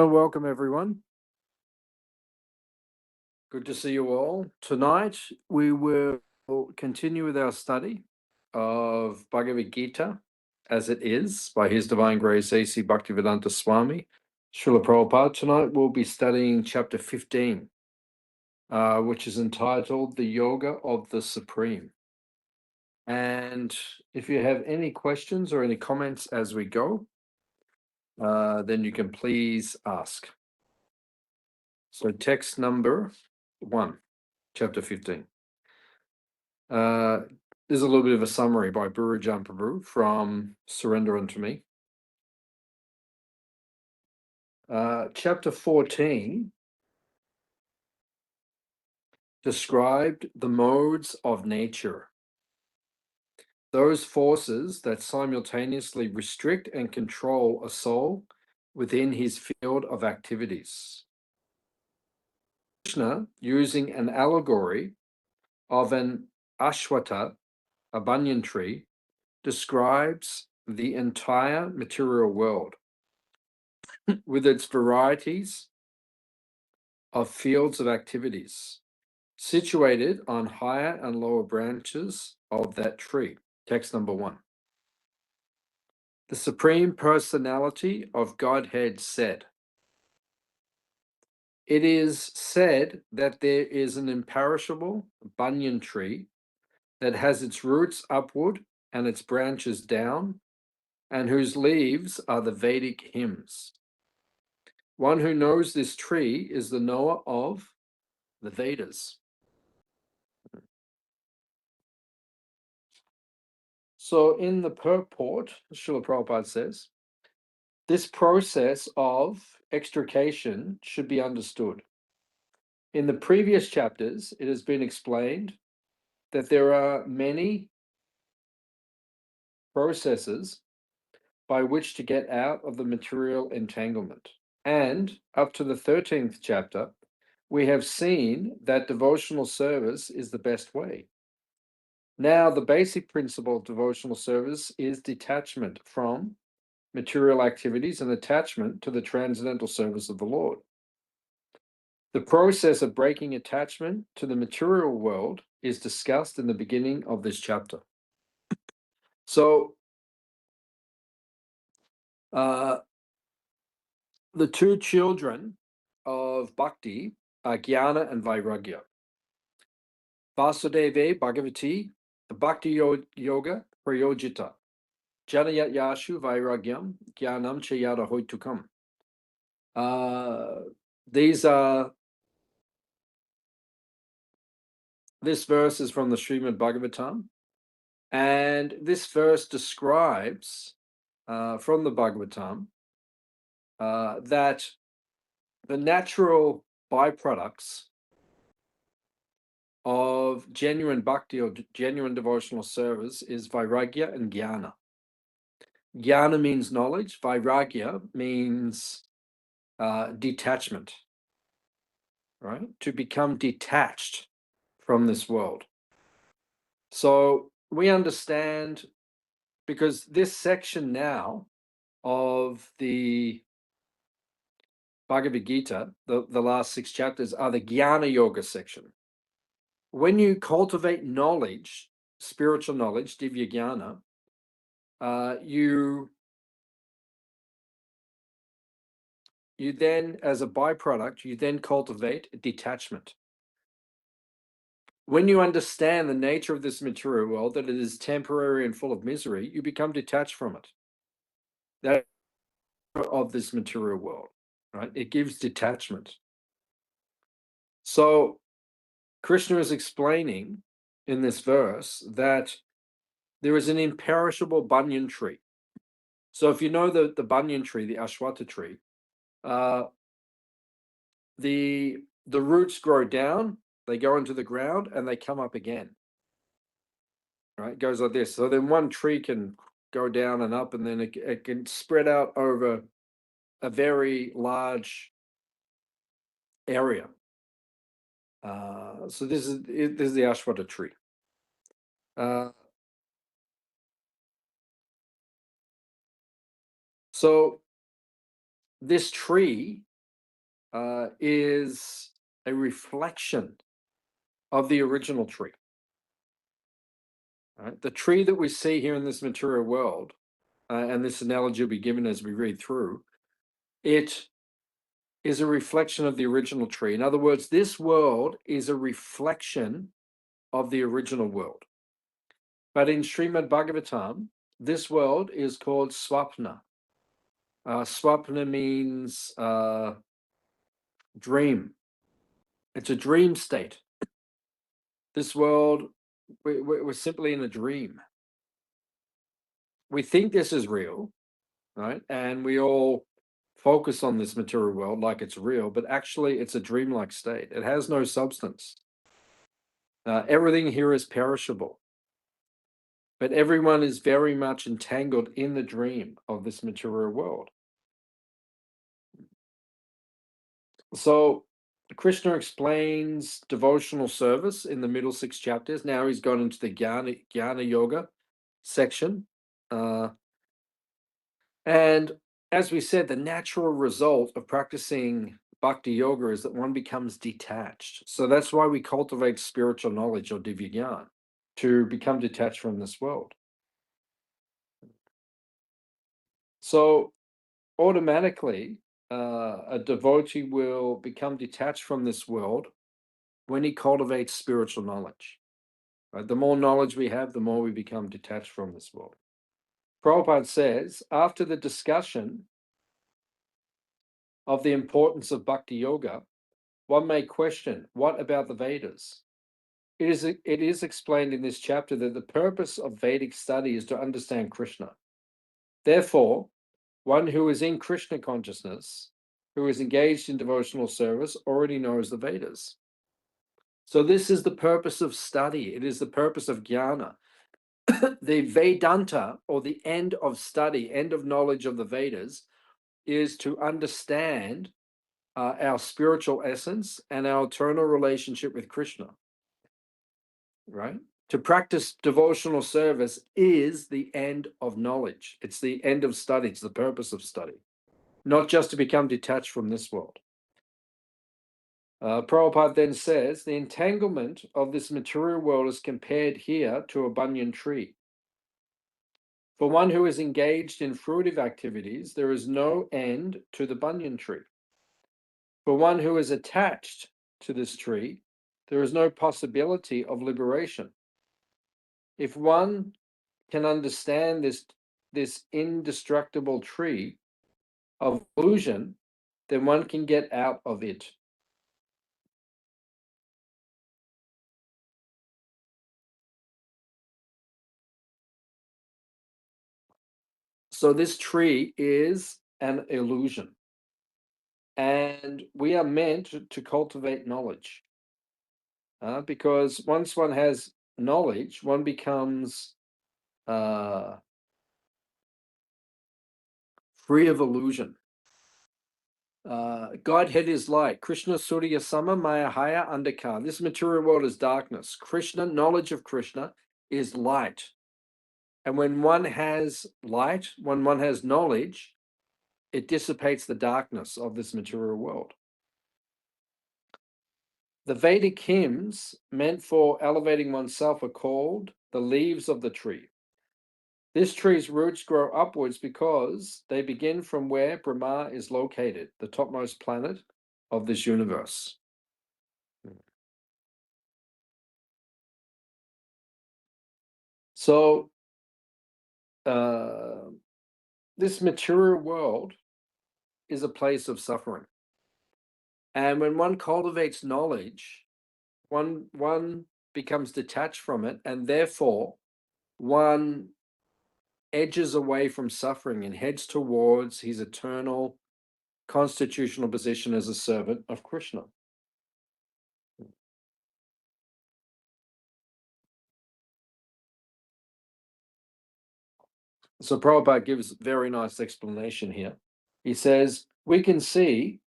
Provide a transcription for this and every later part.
Welcome everyone. Good to see you all. Tonight we will continue with our study of Bhagavad Gita as it is by His Divine Grace A.C. Bhaktivedanta Swami, Srila Prabhupada. Tonight we'll be studying chapter 15, which is entitled The Yoga of the Supreme. And if you have any questions or any comments as we go, then you can please ask. So text number 1, chapter 15. There's a little bit of a summary by Bhurajan Prabhu from Surrender Unto Me. Chapter 14 described the modes of nature, those forces that simultaneously restrict and control a soul within his field of activities. Krishna, using an allegory of an ashwata, a banyan tree, describes the entire material world with its varieties of fields of activities situated on higher and lower branches of that tree. Text number 1. The Supreme Personality of Godhead said, "It is said that there is an imperishable banyan tree that has its roots upward and its branches down, and whose leaves are the Vedic hymns. One who knows this tree is the knower of the Vedas." So in the purport, Srila Prabhupada says, this process of extrication should be understood. In the previous chapters, it has been explained that there are many processes by which to get out of the material entanglement. And up to the 13th chapter, we have seen that devotional service is the best way. Now, the basic principle of devotional service is detachment from material activities and attachment to the transcendental service of the Lord. The process of breaking attachment to the material world is discussed in the beginning of this chapter. So, the two children of Bhakti are Jnana and Vairagya. Vasudeve Bhagavati, the Bhakti Yoga Prayojita. Janayat Yashu Vairagyam Jnanam Chayada Hoitukam. This verse is from the Srimad Bhagavatam, and this verse describes from the Bhagavatam that the natural byproducts of genuine bhakti or genuine devotional service is vairagya and jnana. Jnana means knowledge, vairagya means detachment, right? To become detached from this world. So we understand, because this section now of the Bhagavad Gita, the last 6 chapters, are the Jnana Yoga section. When you cultivate knowledge, spiritual knowledge, Divya Jnana, you then, as a byproduct, you then cultivate detachment. When you understand the nature of this material world, that it is temporary and full of misery, you become detached from it. That of this material world, right? It gives detachment. So Krishna is explaining in this verse that there is an imperishable banyan tree. So if you know the banyan tree, the ashwata tree, the roots grow down, they go into the ground, and they come up again. Right? It goes like this. So then one tree can go down and up, and then it can spread out over a very large area. So this is the ashwata tree. So this tree is a reflection of the original tree. Right? The tree that we see here in this material world, and this analogy will be given as we read through, it is a reflection of the original tree. In other words, this world is a reflection of the original world. But in Srimad Bhagavatam, this world is called Swapna. Swapna means dream. It's a dream state. This world, we're simply in a dream. We think this is real, right? And we all focus on this material world like it's real, but actually it's a dreamlike state. It has no substance. Everything here is perishable, but everyone is very much entangled in the dream of this material world. So Krishna explains devotional service in the middle 6 chapters. Now he's gone into the Jnana Yoga section. And as we said, the natural result of practicing Bhakti Yoga is that one becomes detached. So that's why we cultivate spiritual knowledge or Divya Gyan, to become detached from this world. So automatically, a devotee will become detached from this world when he cultivates spiritual knowledge. Right? The more knowledge we have, the more we become detached from this world. Prabhupada says, after the discussion of the importance of Bhakti Yoga, one may question, what about the Vedas? It is explained in this chapter that the purpose of Vedic study is to understand Krishna. Therefore, one who is in Krishna consciousness, who is engaged in devotional service, already knows the Vedas. So this is the purpose of study. It is the purpose of jnana. The Vedanta, or the end of study, end of knowledge of the Vedas, is to understand our spiritual essence and our eternal relationship with Krishna. Right? To practice devotional service is the end of knowledge. It's the end of study. It's the purpose of study, not just to become detached from this world. Prabhupada then says, the entanglement of this material world is compared here to a banyan tree. For one who is engaged in fruitive activities, there is no end to the banyan tree. For one who is attached to this tree, there is no possibility of liberation. If one can understand this indestructible tree of illusion, then one can get out of it. So this tree is an illusion, and we are meant to cultivate knowledge, because once one has knowledge, one becomes free of illusion. Godhead is light. Krishna Surya Sama Maya Haya Andhakar. This material world is darkness. Krishna, knowledge of Krishna, is light. And when one has light, when one has knowledge, it dissipates the darkness of this material world. The Vedic hymns meant for elevating oneself are called the leaves of the tree. This tree's roots grow upwards because they begin from where Brahma is located, the topmost planet of this universe. So, this material world is a place of suffering. And when one cultivates knowledge, one becomes detached from it, and therefore one edges away from suffering and heads towards his eternal constitutional position as a servant of Krishna. So Prabhupada gives a very nice explanation here. He says, we can see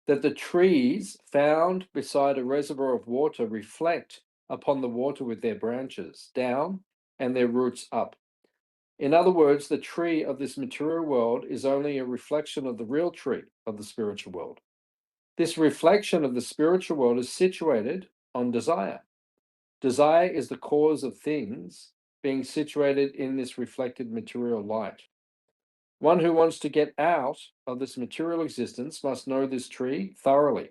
that the trees found beside a reservoir of water reflect upon the water with their branches down and their roots up. In other words, the tree of this material world is only a reflection of the real tree of the spiritual world. This reflection of the spiritual world is situated on desire. Desire is the cause of things being situated in this reflected material light. One who wants to get out of this material existence must know this tree thoroughly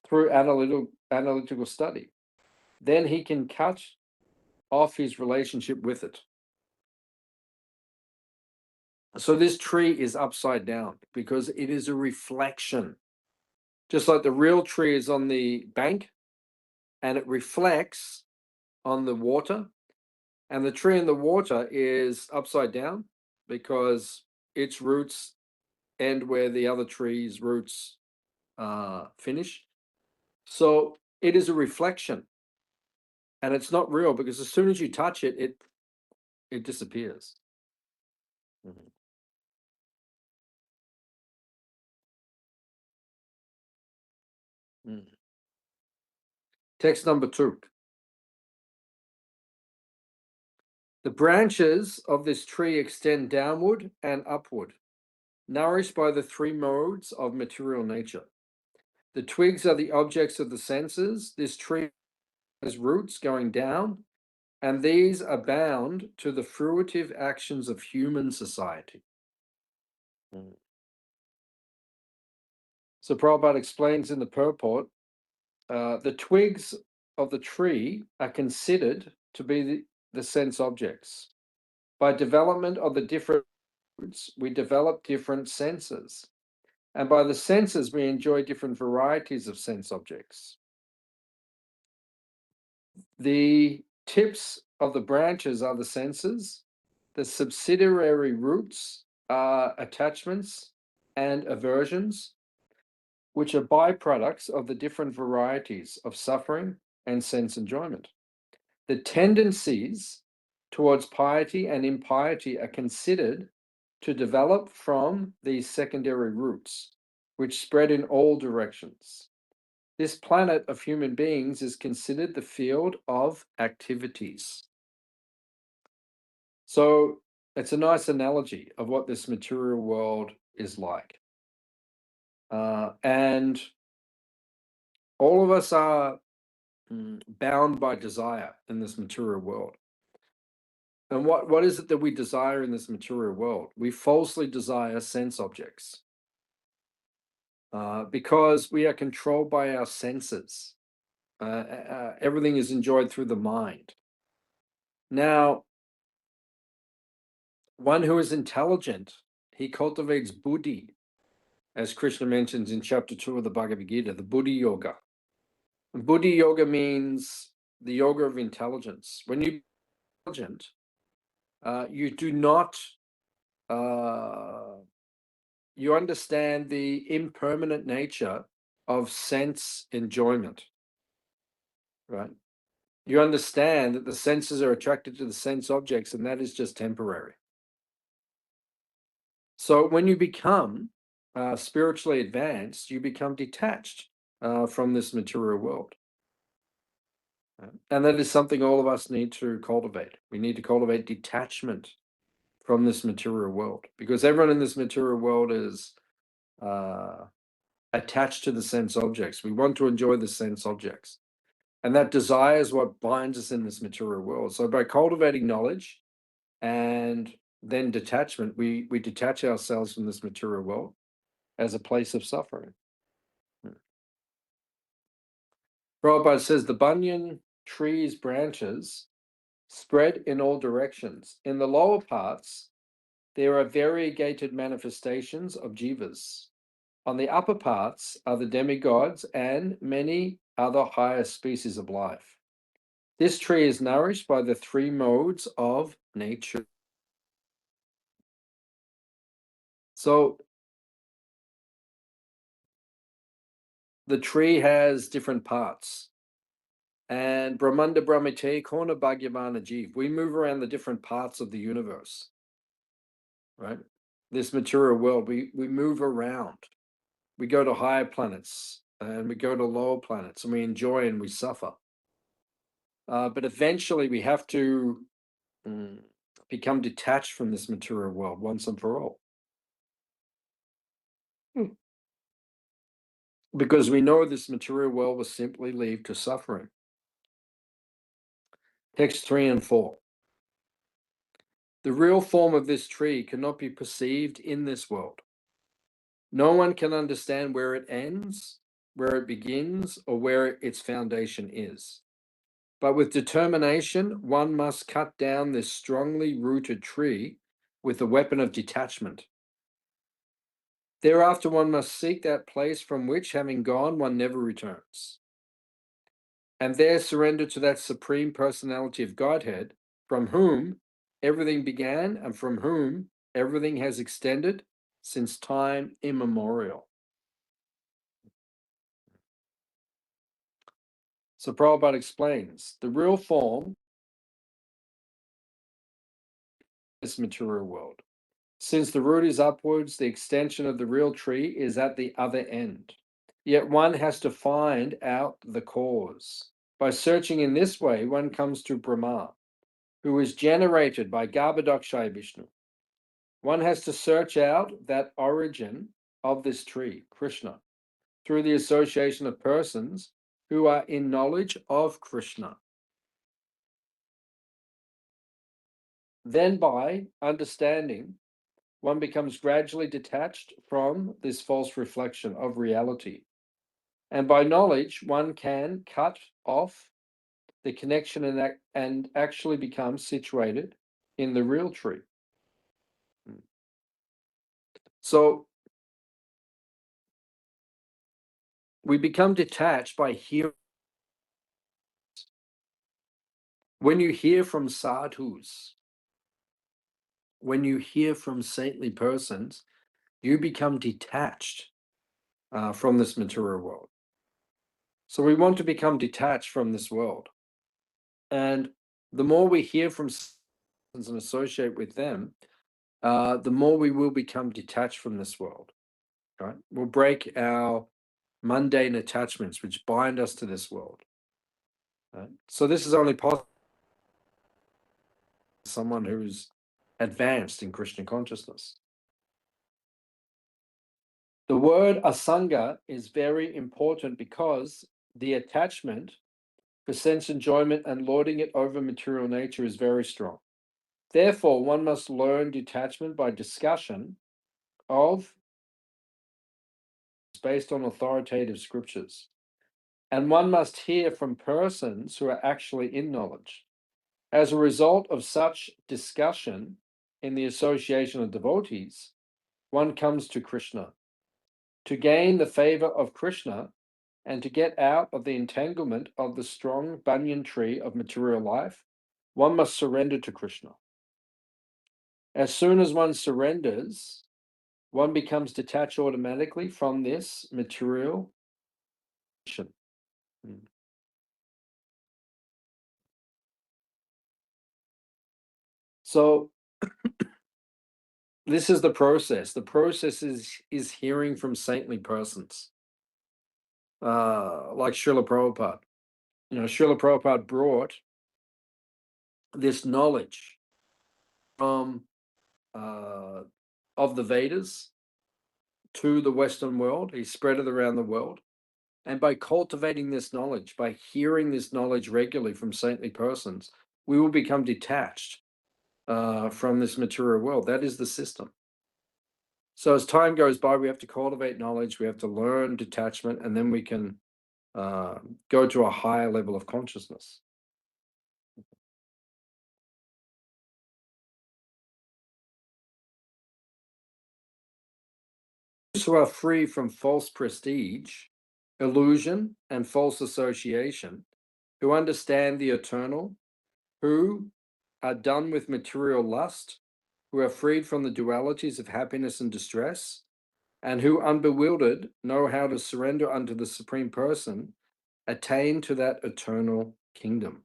through analytical study. Then he can cut off his relationship with it. So this tree is upside down because it is a reflection. Just like the real tree is on the bank and it reflects on the water, and the tree in the water is upside down because its roots end where the other tree's roots finish. So it is a reflection, and it's not real because as soon as you touch it, it disappears. Mhm. Mm. Text number 2. The branches of this tree extend downward and upward, nourished by the 3 modes of material nature. The twigs are the objects of the senses. This tree has roots going down, and these are bound to the fruitive actions of human society. Mm. So Prabhupada explains in the purport, the twigs of the tree are considered to be the sense objects. By development of the different roots, we develop different senses. And by the senses, we enjoy different varieties of sense objects. The tips of the branches are the senses. The subsidiary roots are attachments and aversions, which are byproducts of the different varieties of suffering and sense enjoyment. The tendencies towards piety and impiety are considered to develop from these secondary roots, which spread in all directions. This planet of human beings is considered the field of activities. So it's a nice analogy of what this material world is like. And all of us are bound by desire in this material world. And what is it that we desire in this material world? We falsely desire sense objects because we are controlled by our senses. Everything is enjoyed through the mind. Now, one who is intelligent, he cultivates buddhi, as Krishna mentions in chapter 2 of the Bhagavad Gita, the buddhi yoga. Buddhi yoga means the yoga of intelligence. When you're intelligent, you do not, you understand the impermanent nature of sense enjoyment, right? You understand that the senses are attracted to the sense objects, and that is just temporary. So when you become spiritually advanced, you become detached from this material world. And that is something all of us need to cultivate. We need to cultivate detachment from this material world because everyone in this material world is attached to the sense objects. We want to enjoy the sense objects. And that desire is what binds us in this material world. So by cultivating knowledge and then detachment, we detach ourselves from this material world as a place of suffering. Prabhupada says the banyan tree's branches spread in all directions. In the lower parts, there are variegated manifestations of jivas. On the upper parts are the demigods and many other higher species of life. This tree is nourished by the 3 modes of nature. So the tree has different parts. And Brahmanda Brahmite Kona Bhagyavana Jeev. We move around the different parts of the universe, right? This material world, we move around. We go to higher planets and we go to lower planets and we enjoy and we suffer. But eventually we have to become detached from this material world once and for all. because we know this material world will simply lead to suffering. Text 3 and 4. The real form of this tree cannot be perceived in this world. No one can understand where it ends, where it begins, or where its foundation is. But with determination, one must cut down this strongly rooted tree with the weapon of detachment. Thereafter, one must seek that place from which, having gone, one never returns. And there surrender to that supreme personality of Godhead, from whom everything began and from whom everything has extended since time immemorial. So Prabhupada explains the real form is this material world. Since the root is upwards, the extension of the real tree is at the other end. Yet one has to find out the cause. By searching in this way, one comes to Brahma, who is generated by Garbhodakshaya Vishnu. One has to search out that origin of this tree, Krishna, through the association of persons who are in knowledge of Krishna. Then by understanding, one becomes gradually detached from this false reflection of reality. And by knowledge, one can cut off the connection and actually become situated in the real tree. So we become detached by hearing. When you hear from sadhus, when you hear from saintly persons, you become detached from this material world. So we want to become detached from this world. And the more we hear from and associate with them, the more we will become detached from this world. Right? We'll break our mundane attachments which bind us to this world. Right? So this is only possible for someone who's advanced in Krishna consciousness. The word asanga is very important because the attachment for sense enjoyment and lording it over material nature is very strong. Therefore, one must learn detachment by discussion of based on authoritative scriptures. And one must hear from persons who are actually in knowledge. As a result of such discussion in the association of devotees, one comes to Krishna. To gain the favor of Krishna and to get out of the entanglement of the strong banyan tree of material life, one must surrender to Krishna. As soon as one surrenders, one becomes detached automatically from this material. So this is the process. The process is hearing from saintly persons, like Srila Prabhupada. Srila Prabhupada brought this knowledge from of the Vedas to the Western world. He spread it around the world. And by cultivating this knowledge, by hearing this knowledge regularly from saintly persons, we will become detached from this material world. That is the system. So as time goes by, we have to cultivate knowledge, we have to learn detachment, and then we can go to a higher level of consciousness. Those who are free from false prestige, illusion, and false association, who understand the eternal, who are done with material lust, who are freed from the dualities of happiness and distress, and who, unbewildered, know how to surrender unto the Supreme Person, attain to that eternal kingdom.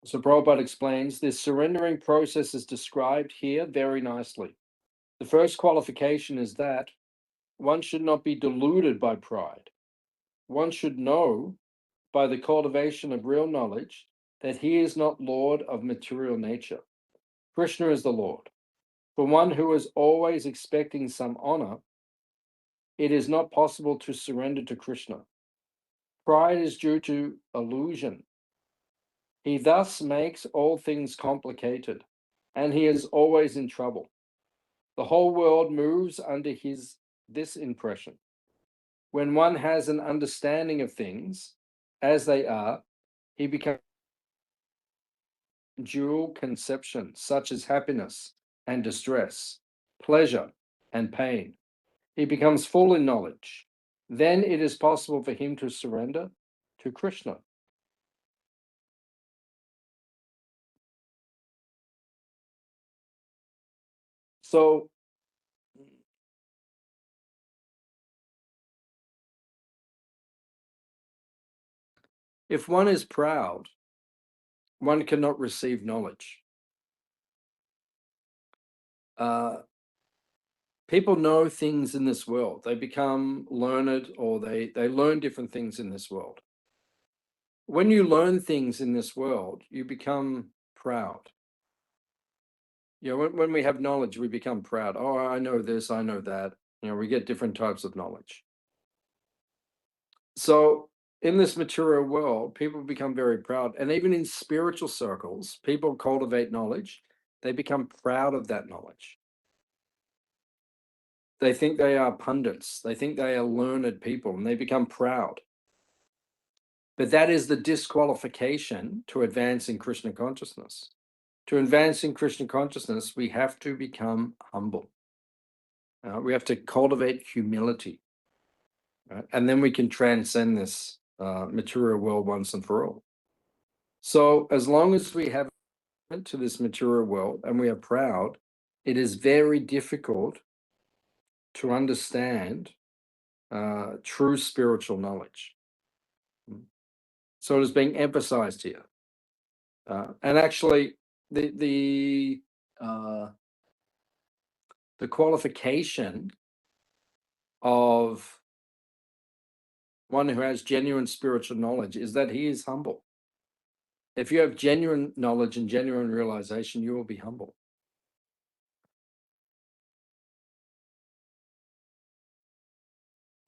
So Prabhupada explains this surrendering process is described here very nicely. The first qualification is that one should not be deluded by pride. One should know by the cultivation of real knowledge that he is not Lord of material nature. Krishna is the Lord. For one who is always expecting some honor, it is not possible to surrender to Krishna. Pride is due to illusion. He thus makes all things complicated, and he is always in trouble. The whole world moves under this impression. When one has an understanding of things as they are, he becomes dual conception, such as happiness and distress, pleasure and pain. He becomes full in knowledge. Then it is possible for him to surrender to Krishna. So, if one is proud, one cannot receive knowledge. People know things in this world. They become learned, or they learn different things in this world. When you learn things in this world, you become proud. You know, when we have knowledge, we become proud. Oh, I know this, I know that. You know, we get different types of knowledge. So in this material world, people become very proud. And even in spiritual circles, people cultivate knowledge. They become proud of that knowledge. They think they are pundits. They think they are learned people, and they become proud. But that is the disqualification to advance in Krishna consciousness. To advance in Krishna consciousness, we have to become humble. We have to cultivate humility. Right? And then we can transcend this material world once and for all. So as long as we have to this material world and we are proud, it is very difficult to understand true spiritual knowledge. So it is being emphasized here. And actually, the qualification of one who has genuine spiritual knowledge is that he is humble. If you have genuine knowledge and genuine realization, you will be humble.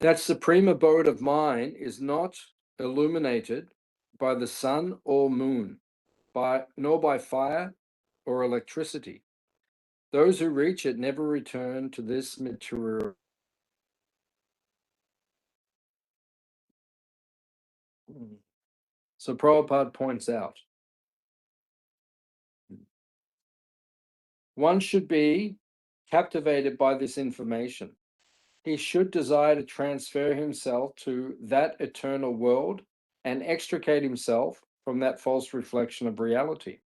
That supreme abode of mine is not illuminated by the sun or moon, nor by fire or electricity. Those who reach it never return to this material. So Prabhupada points out, one should be captivated by this information. He should desire to transfer himself to that eternal world and extricate himself from that false reflection of reality.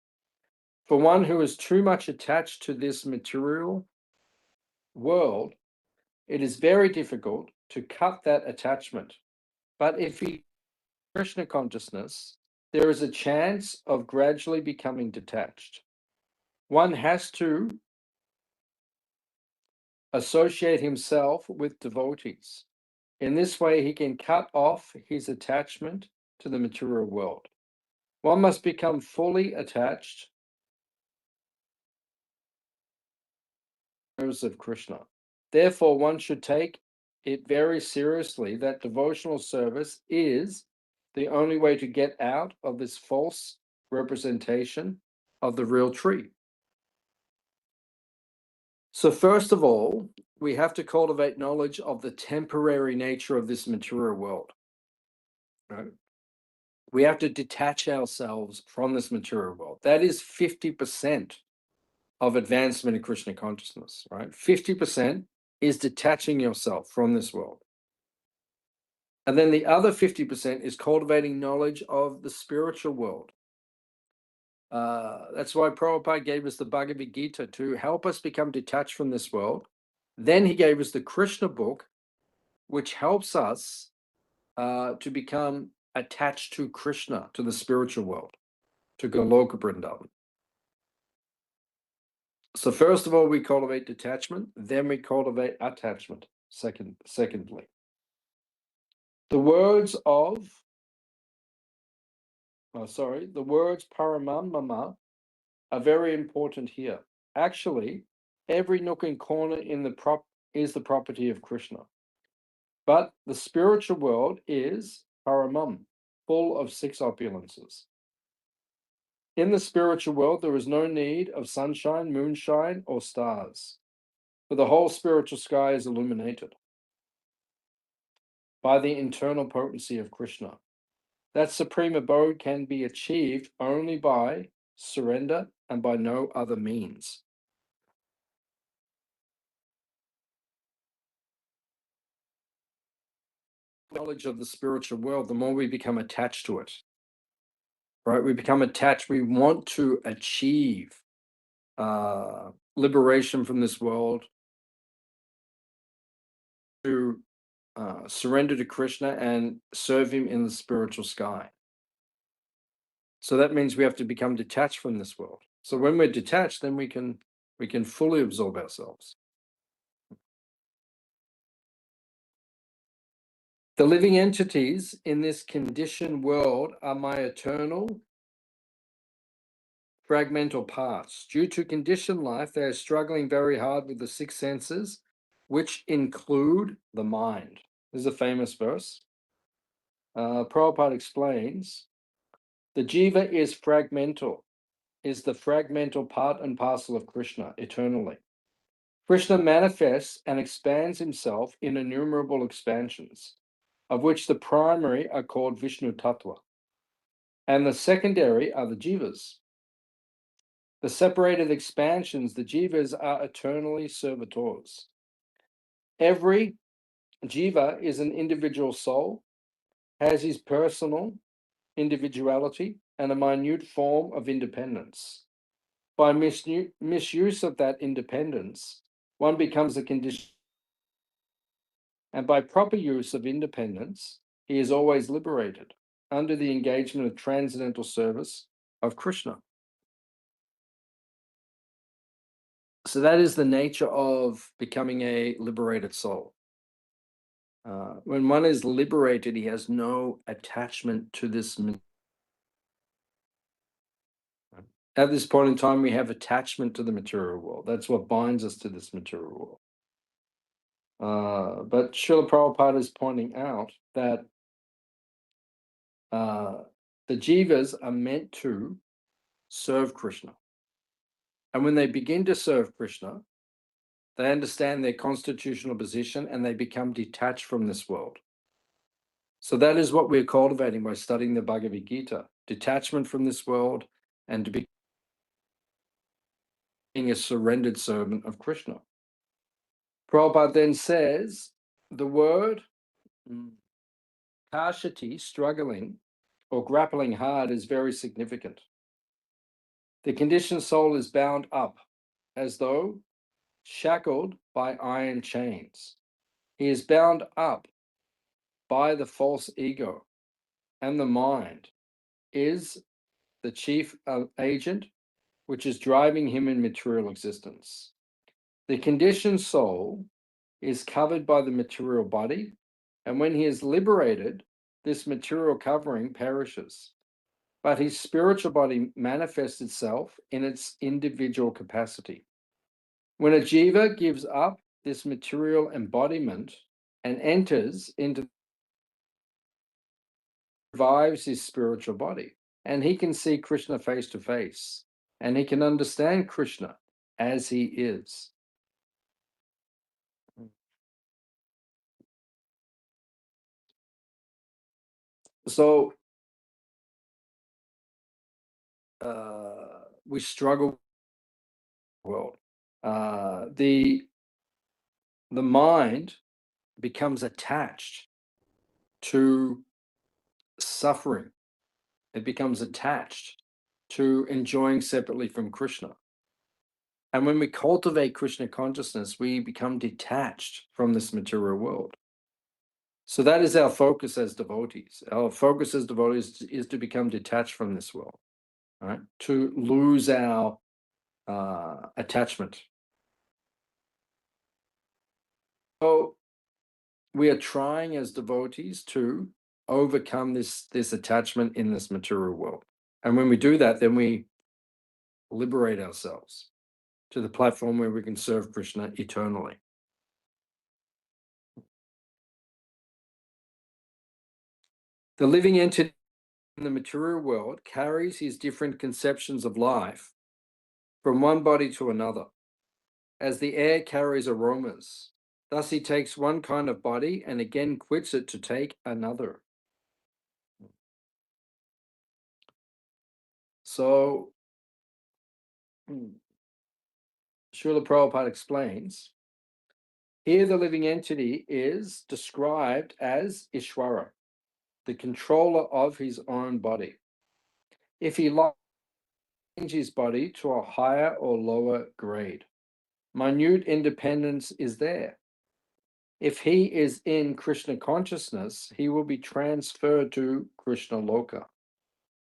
For one who is too much attached to this material world, it is very difficult to cut that attachment. But if he Krishna consciousness, there is a chance of gradually becoming detached. One has to associate himself with devotees. In this way, he can cut off his attachment to the material world. One must become fully attached of Krishna. Therefore, one should take it very seriously that devotional service is the only way to get out of this false representation of the real tree. So first of all, we have to cultivate knowledge of the temporary nature of this material world. Right? We have to detach ourselves from this material world. That is 50% of advancement in Krishna consciousness, right? 50% is detaching yourself from this world. And then the other 50% is cultivating knowledge of the spiritual world. That's why Prabhupada gave us the Bhagavad Gita to help us become detached from this world. Then he gave us the Krishna book, which helps us to become attached to Krishna, to the spiritual world, to Goloka Vrindavan. So first of all, we cultivate detachment, then we cultivate attachment, secondly. The words the words paramam mama are very important here. Actually, Every nook and corner in is the property of Krishna. But the spiritual world is paramam, full of six opulences. In the spiritual world, there is no need of sunshine, moonshine, or stars, for the whole spiritual sky is illuminated by the internal potency of Krishna. That supreme abode can be achieved only by surrender and by no other means. Knowledge of the spiritual world, the more we become attached to it, right? We become attached. We want to achieve liberation from this world, to surrender to Krishna and serve him in the spiritual sky. So that means we have to become detached from this world. So when we're detached, then we can fully absorb ourselves. The living entities in this conditioned world are my eternal fragmental parts. Due to conditioned life, they are struggling very hard with the six senses, which include the mind. This is a famous verse. Prabhupada explains, the jiva is fragmental, is the fragmental part and parcel of Krishna eternally. Krishna manifests and expands himself in innumerable expansions, of which the primary are called Vishnu Tattva, and the secondary are the jivas. The separated expansions, the jivas, are eternally servitors. Every jiva is an individual soul, has his personal individuality and a minute form of independence. By misuse of that independence, one becomes a condition, and by proper use of independence, he is always liberated under the engagement of transcendental service of Krishna. So that is the nature of becoming a liberated soul. When one is liberated, he has no attachment to this. At this point in time, we have attachment to the material world. That's what binds us to this material world. But Srila Prabhupada is pointing out that the jivas are meant to serve Krishna. And when they begin to serve Krishna, they understand their constitutional position and they become detached from this world. So that is what we're cultivating by studying the Bhagavad Gita, detachment from this world and to be being a surrendered servant of Krishna. Prabhupada then says the word kashati, struggling or grappling hard, is very significant. The conditioned soul is bound up as though shackled by iron chains. He is bound up by the false ego, and the mind is the chief agent which is driving him in material existence. The conditioned soul is covered by the material body, and when he is liberated, this material covering perishes. But his spiritual body manifests itself in its individual capacity. When a jiva gives up this material embodiment and enters into, revives his spiritual body, and he can see Krishna face to face, and he can understand Krishna as he is. So we struggle with the world. The mind becomes attached to suffering. It becomes attached to enjoying separately from Krishna. And when we cultivate Krishna consciousness, we become detached from this material world. So that is our focus as devotees. Our focus as devotees is to become detached from this world, right? To lose our attachment. So we are trying as devotees to overcome this attachment in this material world. And when we do that, then we liberate ourselves. to the platform where we can serve Krishna eternally. The living entity in the material world carries his different conceptions of life from one body to another, as the air carries aromas. Thus he takes one kind of body and again quits it to take another. So, Srila Prabhupada explains, here the living entity is described as Ishwara, the controller of his own body. If he change his body to a higher or lower grade, minute independence is there. If he is in Krishna consciousness, he will be transferred to Krishna Loka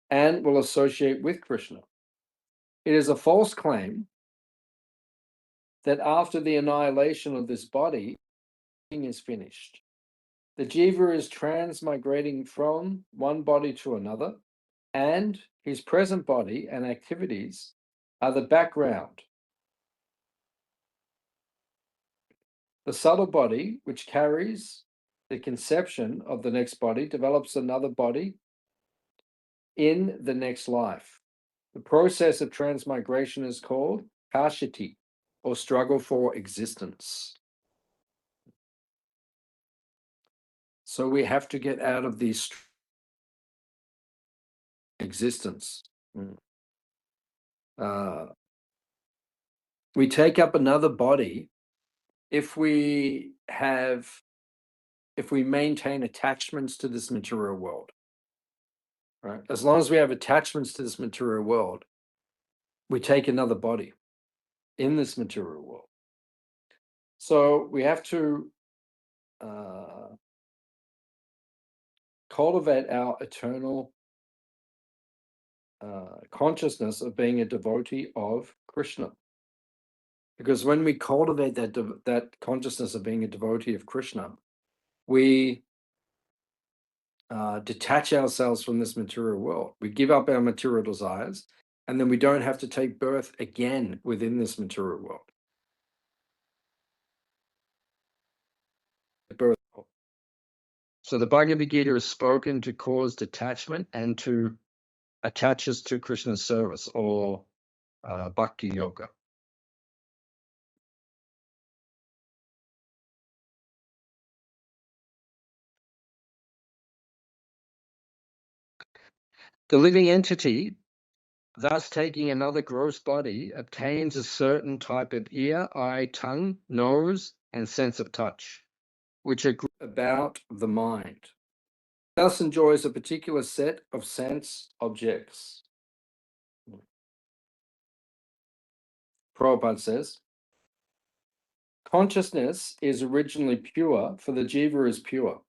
and will associate with Krishna. It is a false claim that after the annihilation of this body, everything is finished. The jiva is transmigrating from one body to another, and his present body and activities are the background. The subtle body, which carries the conception of the next body, develops another body in the next life. The process of transmigration is called kashiti, or struggle for existence. So we have to get out of this existence. We take up another body if we maintain attachments to this material world. Right? As long as we have attachments to this material world, we take another body in this material world. So we have to cultivate our eternal consciousness of being a devotee of Krishna. Because when we cultivate that consciousness of being a devotee of Krishna, we detach ourselves from this material world. We give up our material desires, and then we don't have to take birth again within this material world. So the Bhagavad Gita is spoken to cause detachment and to attach us to Krishna's service, or Bhakti Yoga. The living entity, thus taking another gross body, obtains a certain type of ear, eye, tongue, nose, and sense of touch, which are about the mind. Thus enjoys a particular set of sense objects. Prabhupada says, consciousness is originally pure, for the jiva is pure.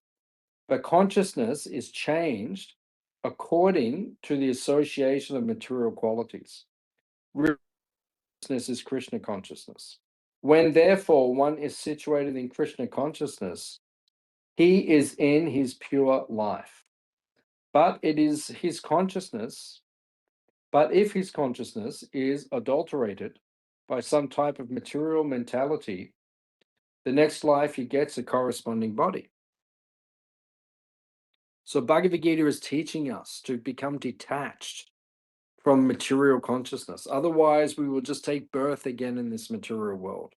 But consciousness is changed according to the association of material qualities. Real consciousness is Krishna consciousness. When therefore one is situated in Krishna consciousness, he is in his pure life. But it is his consciousness, but if his consciousness is adulterated by some type of material mentality, the next life he gets a corresponding body. So Bhagavad Gita is teaching us to become detached from material consciousness. Otherwise, we will just take birth again in this material world,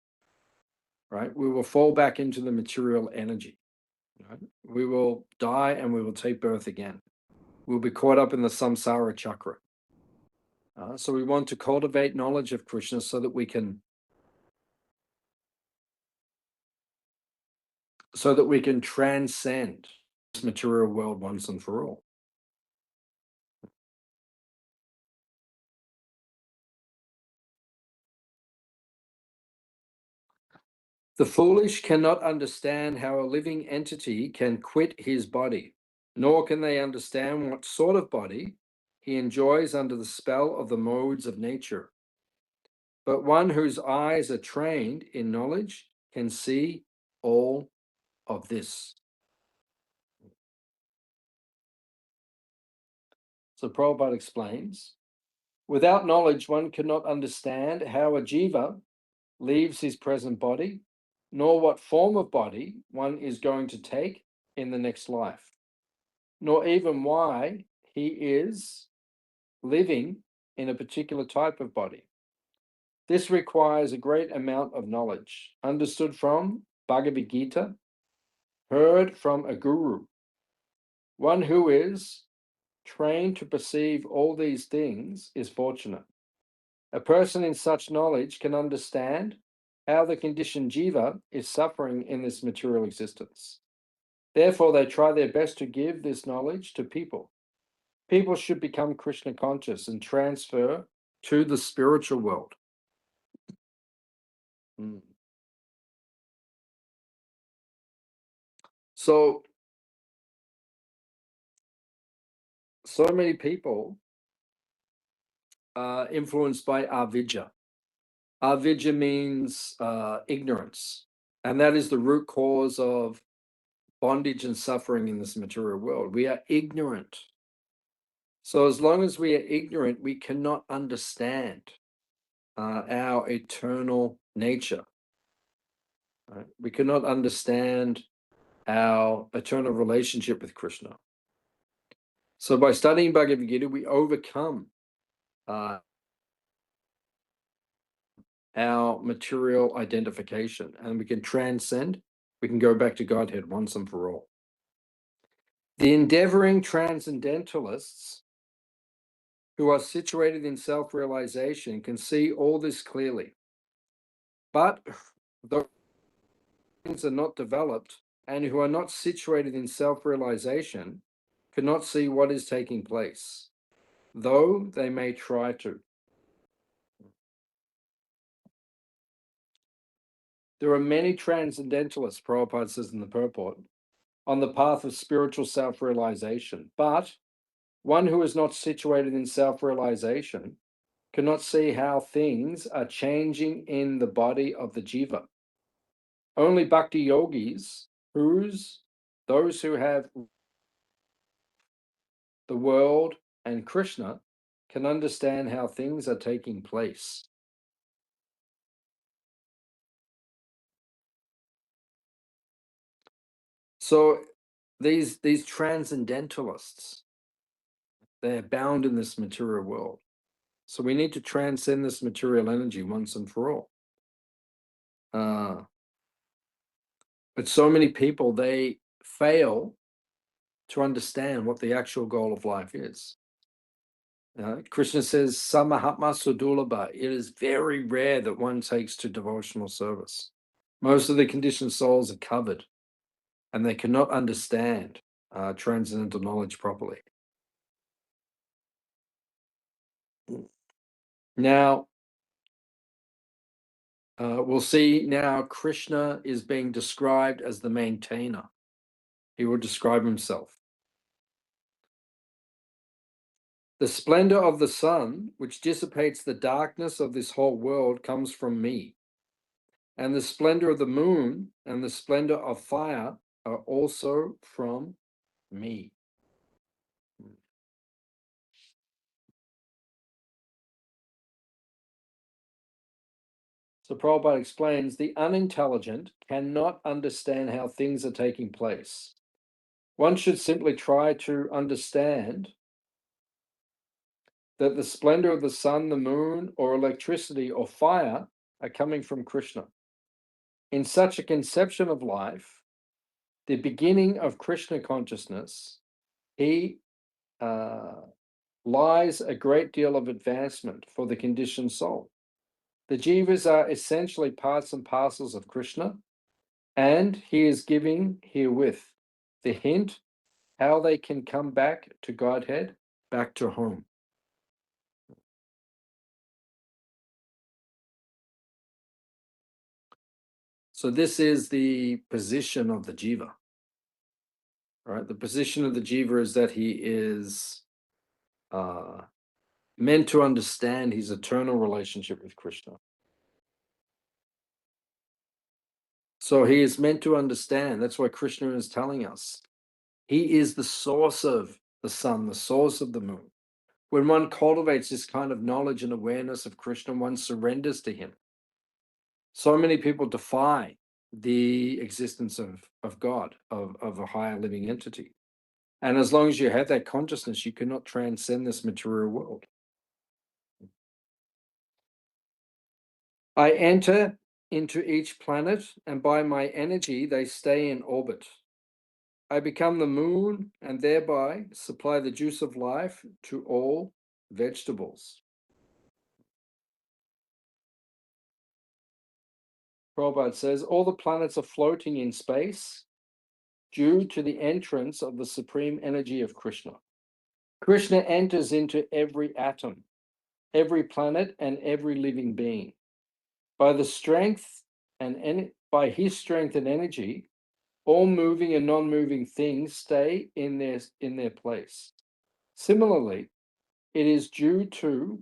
right? We will fall back into the material energy. Right? We will die and we will take birth again. We'll be caught up in the samsara chakra. So we want to cultivate knowledge of Krishna so that we can transcend this material world once and for all. The foolish cannot understand how a living entity can quit his body, nor can they understand what sort of body he enjoys under the spell of the modes of nature. But one whose eyes are trained in knowledge can see all of this. So Prabhupada explains, Without knowledge, one cannot understand how a jiva leaves his present body, nor what form of body one is going to take in the next life, nor even why he is living in a particular type of body. This requires a great amount of knowledge, understood from Bhagavad Gita, heard from a guru, one who is trained to perceive all these things is fortunate. A person in such knowledge can understand how the conditioned jiva is suffering in this material existence. Therefore, they try their best to give this knowledge to people. People should become Krishna conscious and transfer to the spiritual world. So many people are influenced by avidya. Avidya means ignorance, and that is the root cause of bondage and suffering in this material world. We are ignorant. So as long as we are ignorant, we cannot understand our eternal nature. Right? We cannot understand our eternal relationship with Krishna. So by studying Bhagavad Gita, we overcome our material identification, and we can transcend. We can go back to Godhead once and for all. The endeavoring transcendentalists who are situated in self-realization can see all this clearly. But those things are not developed and who are not situated in self-realization cannot see what is taking place, though they may try to. There are many transcendentalists, Prabhupada says in the purport, on the path of spiritual self-realization, but one who is not situated in self-realization cannot see how things are changing in the body of the jiva. Only bhakti yogis, those who have the world and Krishna, can understand how things are taking place. So these transcendentalists, they're bound in this material world. So we need to transcend this material energy once and for all. But so many people, they fail to understand what the actual goal of life is. Krishna says, Samahatma Sudulabha. It is very rare that one takes to devotional service. Most of the conditioned souls are covered and they cannot understand transcendental knowledge properly. Now, we'll see now Krishna is being described as the maintainer. He will describe himself. The splendor of the sun, which dissipates the darkness of this whole world, comes from me. And the splendor of the moon and the splendor of fire are also from me. So Prabhupada explains, the unintelligent cannot understand how things are taking place. One should simply try to understand that the splendor of the sun, the moon, or electricity or fire are coming from Krishna. In such a conception of life, the beginning of Krishna consciousness, he lies a great deal of advancement for the conditioned soul. The jivas are essentially parts and parcels of Krishna, and he is giving herewith the hint how they can come back to Godhead, back to home. So this is the position of the jiva. Right? The position of the jiva is that he is meant to understand his eternal relationship with Krishna. So he is meant to understand. That's why Krishna is telling us. He is the source of the sun, the source of the moon. When one cultivates this kind of knowledge and awareness of Krishna, one surrenders to him. So many people defy the existence of God, of a higher living entity. And as long as you have that consciousness, you cannot transcend this material world. I enter into each planet, and by my energy, they stay in orbit. I become the moon and thereby supply the juice of life to all vegetables. Prabhupada says, all the planets are floating in space due to the entrance of the supreme energy of Krishna. Krishna enters into every atom, every planet, and every living being. By the strength and by his strength and energy, all moving and non-moving things stay in their place. Similarly, it is due to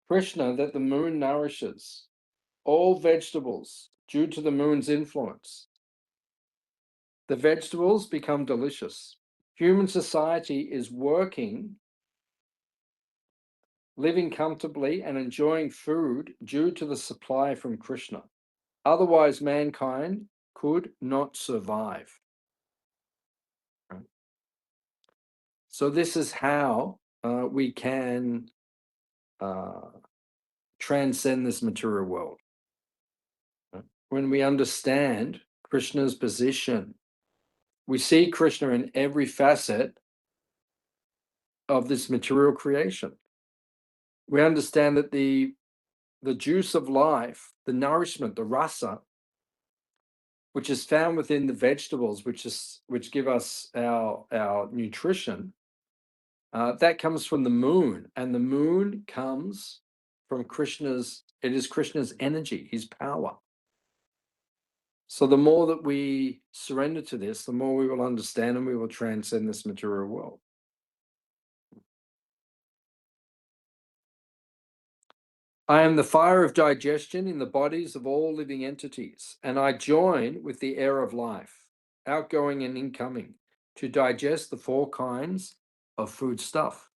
Krishna that the moon nourishes all vegetables due to the moon's influence. The vegetables become delicious. Human society is working, living comfortably, and enjoying food due to the supply from Krishna. Otherwise, mankind could not survive. So this is how we can transcend this material world. When we understand Krishna's position, we see Krishna in every facet of this material creation. We understand that the juice of life, the nourishment, the rasa, which is found within the vegetables, which give us our nutrition, that comes from the moon, and the moon comes from Krishna's. It is Krishna's energy, his power. So the more that we surrender to this, the more we will understand and we will transcend this material world. I am the fire of digestion in the bodies of all living entities, and I join with the air of life, outgoing and incoming, to digest the four kinds of food stuff.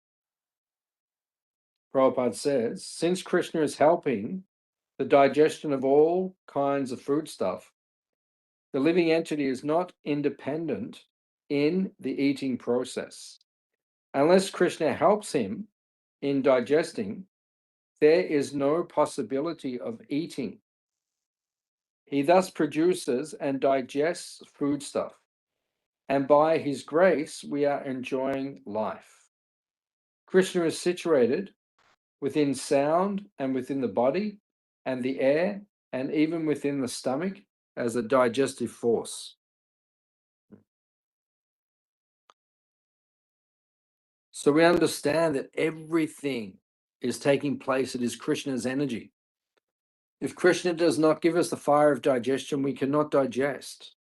Prabhupada says, since Krishna is helping the digestion of all kinds of food stuff, the living entity is not independent in the eating process. Unless Krishna helps him in digesting, there is no possibility of eating. He thus produces and digests foodstuff, and by his grace, we are enjoying life. Krishna is situated within sound and within the body and the air and even within the stomach as a digestive force. So we understand that everything is taking place. It is Krishna's energy. If Krishna does not give us the fire of digestion, we cannot digest.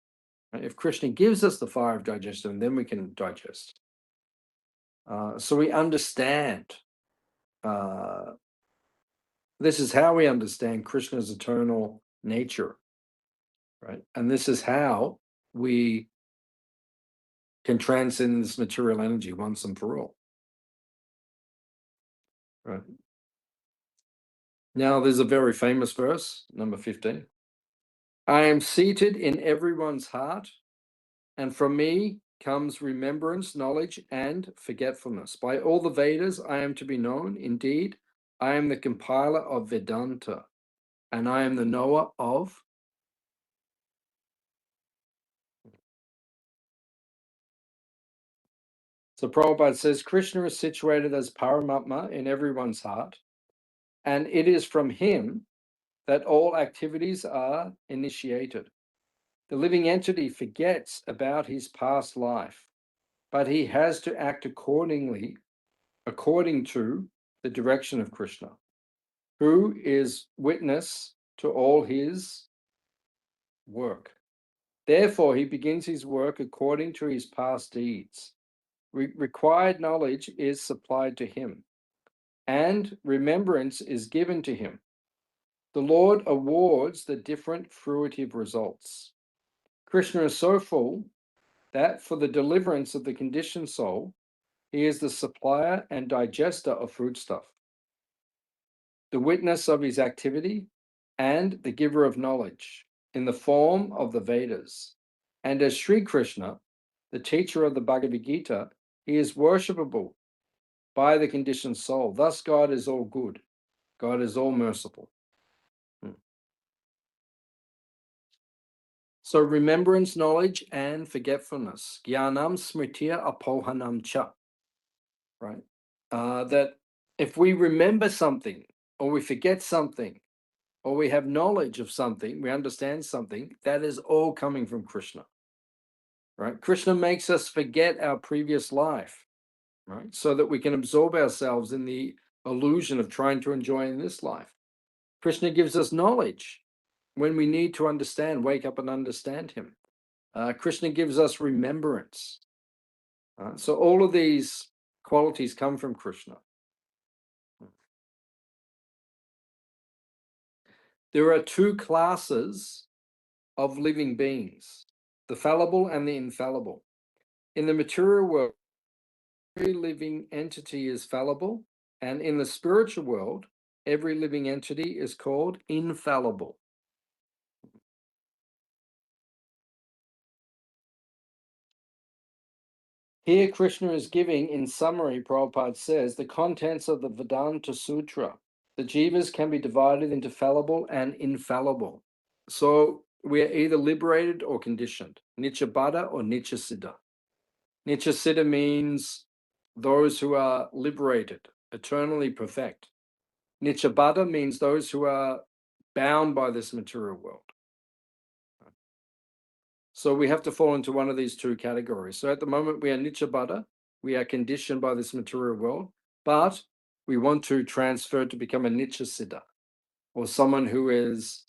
If Krishna gives us the fire of digestion, then we can digest. So we understand. This is how we understand Krishna's eternal nature, right? And this is how we can transcend this material energy once and for all. Right. Now, there's a very famous verse, number 15. I am seated in everyone's heart, and from me comes remembrance, knowledge, and forgetfulness. By all the Vedas, I am to be known. Indeed, I am the compiler of Vedanta, and I am the knower of. So Prabhupada says, Krishna is situated as Paramatma in everyone's heart, and it is from him that all activities are initiated. The living entity forgets about his past life, but he has to act according to the direction of Krishna, who is witness to all his work. Therefore, he begins his work according to his past deeds. Required knowledge is supplied to him, and remembrance is given to him. The Lord awards the different fruitive results. Krishna is so full that for the deliverance of the conditioned soul, He is the supplier and digester of foodstuff, the witness of his activity, and the giver of knowledge in the form of the Vedas. And as Sri Krishna, the teacher of the Bhagavad Gita, he is worshipable by the conditioned soul. Thus, God is all good. God is all merciful. So remembrance, knowledge, and forgetfulness. Jnanam smritya apohanam cha. Right? That if we remember something, or we forget something, or we have knowledge of something, we understand something, that is all coming from Krishna. Right? Krishna makes us forget our previous life, right? So that we can absorb ourselves in the illusion of trying to enjoy in this life. Krishna gives us knowledge when we need to understand, wake up and understand him. Krishna gives us remembrance. So all of these qualities come from Krishna. There are two classes of living beings, the fallible and the infallible. In the material world, every living entity is fallible, and in the spiritual world, every living entity is called infallible. Here, Krishna is giving, in summary, Prabhupada says, the contents of the Vedanta Sutra. The jivas can be divided into fallible and infallible. So we are either liberated or conditioned, Nityabada or Nityasiddha. Nityasiddha means those who are liberated, eternally perfect. Nityabada means those who are bound by this material world. So we have to fall into one of these two categories. So at the moment we are Nityabada, we are conditioned by this material world, but we want to transfer to become a Nityasiddha, or someone who is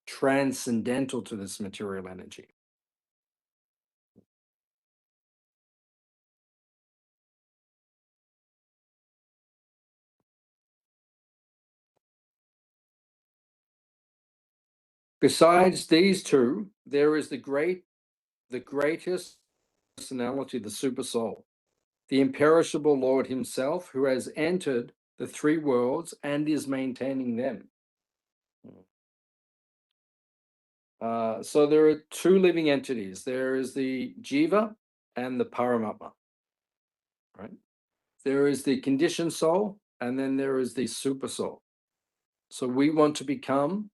transcendental to this material energy. Besides these two, there is the greatest personality, the super soul, the imperishable Lord himself, who has entered the three worlds and is maintaining them. So there are two living entities. There is the jiva and the paramatma, right? There is the conditioned soul, and then there is the super soul. So we want to become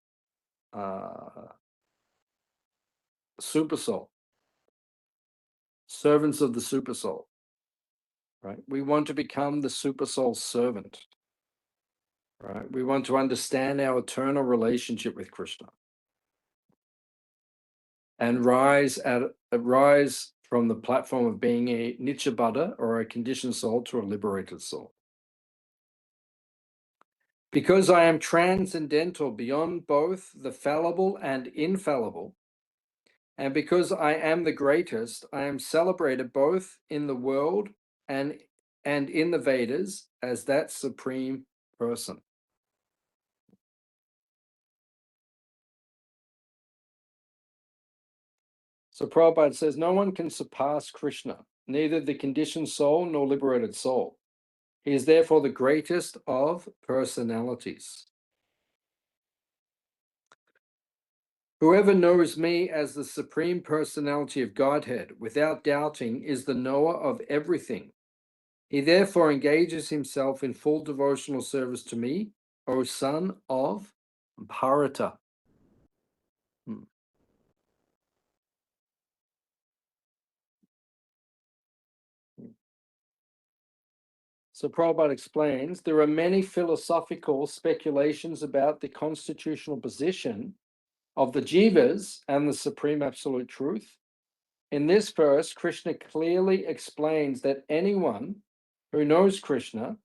super soul, servants of the super soul, right? We want to become the super soul servant, right? We want to understand our eternal relationship with Krishna and rise from the platform of being a Nityabada or a conditioned soul to a liberated soul. Because I am transcendental beyond both the fallible and infallible, and because I am the greatest, I am celebrated both in the world and in the Vedas as that supreme person. So Prabhupada says, no one can surpass Krishna, neither the conditioned soul nor liberated soul. He is therefore the greatest of personalities. Whoever knows me as the supreme personality of Godhead without doubting is the knower of everything. He therefore engages himself in full devotional service to me, O son of Bharata. So Prabhupada explains, there are many philosophical speculations about the constitutional position of the jivas and the supreme absolute truth. In this verse, Krishna clearly explains that anyone who knows Krishna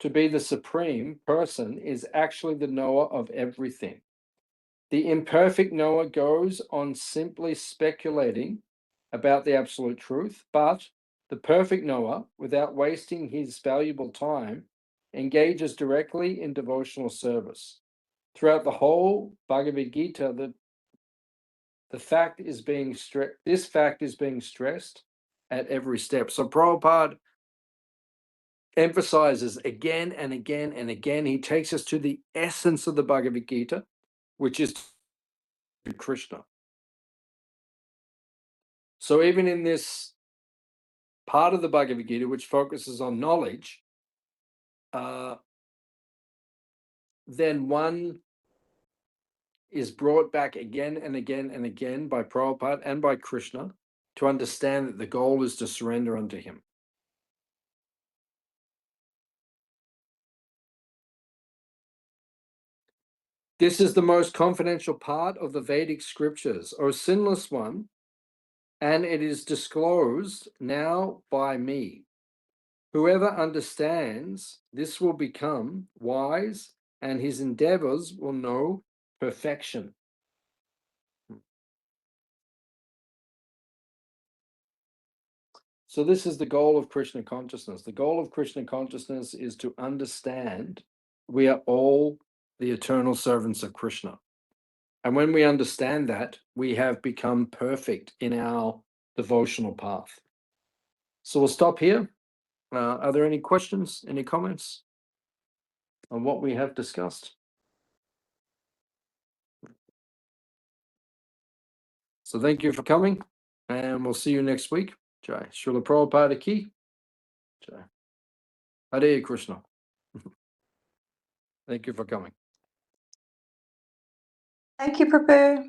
to be the supreme person is actually the knower of everything. The imperfect knower goes on simply speculating about the absolute truth, but the perfect knower, without wasting his valuable time, engages directly in devotional service. Throughout the whole Bhagavad Gita, this fact is being stressed at every step. So Prabhupada emphasizes again and again and again. He takes us to the essence of the Bhagavad Gita, which is Krishna. So even in this part of the Bhagavad Gita, which focuses on knowledge, then one is brought back again and again and again by Prabhupada and by Krishna to understand that the goal is to surrender unto him. This is the most confidential part of the Vedic scriptures, O sinless one, and it is disclosed now by me. Whoever understands this will become wise, and his endeavors will know perfection. So this is the goal of Krishna consciousness. The goal of Krishna consciousness is to understand we are all the eternal servants of Krishna. And when we understand that, we have become perfect in our devotional path. So we'll stop here. Are there any questions, any comments on what we have discussed? So thank you for coming, and we'll see you next week. Jai. Srila Prabhupada Ki. Jai. Hare Krishna. Thank you for coming. Thank you, Prabhu.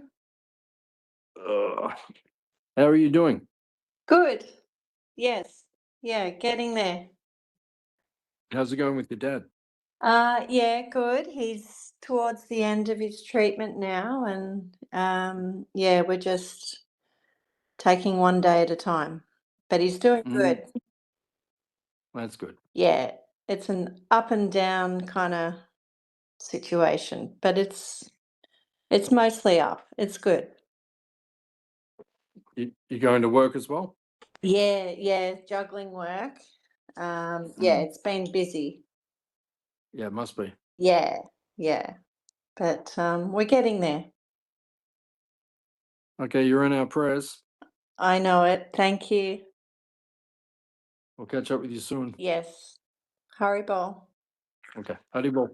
How are you doing? Good. Yes. Yeah, getting there. How's it going with your dad? Yeah, good. He's towards the end of his treatment now, and yeah, we're just taking one day at a time. But he's doing good. That's good. Yeah, it's an up and down kind of situation, but it's mostly up. It's good. You going to work as well? Yeah, juggling work. Yeah, it's been busy. Yeah, it must be. Yeah. But we're getting there. Okay, you're in our prayers. I know it. Thank you. We'll catch up with you soon. Yes. Haribol. Okay. Haribol.